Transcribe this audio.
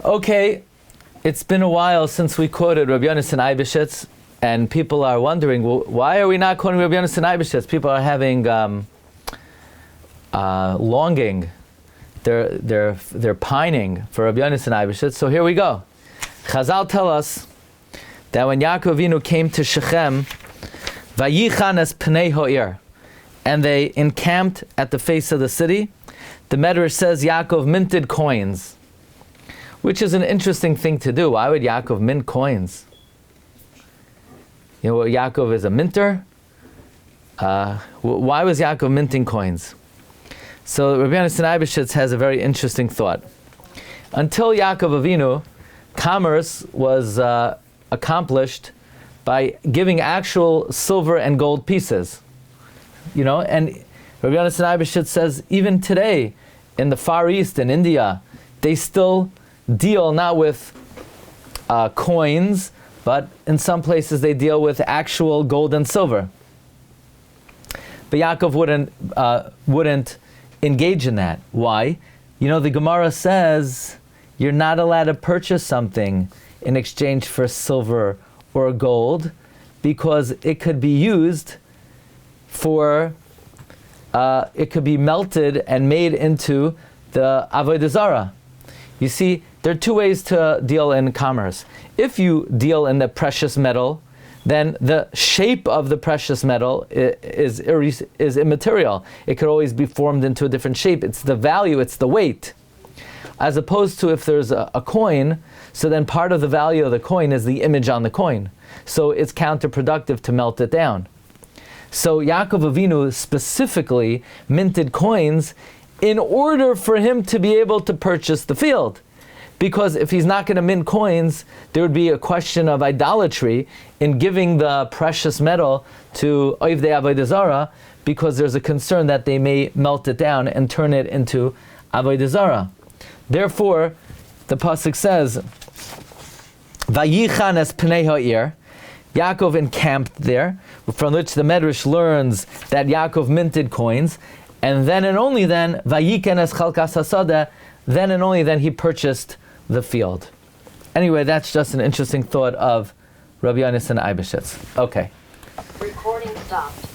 Okay, it's been a while since we quoted Rabbi Yonasan Eibeshutz, and people are wondering, well, why are we not quoting Rabbi Yonasan Eibeshutz? People are having longing. They're pining for Rabbi Yonasan Eibeshutz. So here we go. Chazal tell us that when Yaakov Avinu came to Shechem, Vayichanes pnei ha'ir, and they encamped at the face of the city, the Medrash says Yaakov minted coins, which is an interesting thing to do. Why would Yaakov mint coins? You know, Yaakov is a minter. Why was Yaakov minting coins? So Rabbi Yonasan Eibeshutz has a very interesting thought. Until Yaakov Avinu, commerce was accomplished by giving actual silver and gold pieces. You know, and Rabbi Yonasan Eibeshutz says even today in the Far East, in India, they still deal not with coins, but in some places they deal with actual gold and silver. But Yaakov wouldn't engage in that. Why? You know, the Gemara says you're not allowed to purchase something in exchange for silver or gold because it could be used for, it could be melted and made into the avodah zarah. You see, there are two ways to deal in commerce. If you deal in the precious metal, then the shape of the precious metal is immaterial. It could always be formed into a different shape. It's the value, it's the weight. As opposed to if there's a coin, so then part of the value of the coin is the image on the coin. So it's counterproductive to melt it down. So Yaakov Avinu specifically minted coins in order for him to be able to purchase the field. Because if he's not going to mint coins, there would be a question of idolatry in giving the precious metal to Oivdei Avodah Zarah, because there's a concern that they may melt it down and turn it into Avodah Zarah. Therefore, the pasuk says, Vayichanes pnei ha'ir, Yaakov encamped there, from which the Medrash learns that Yaakov minted coins, and then and only then, Vayikenes chalkas hasadeh, then and only then he purchased the field. Anyway, that's just an interesting thought of Rabbi Yonasan Eibeshutz. Okay. Recording stopped.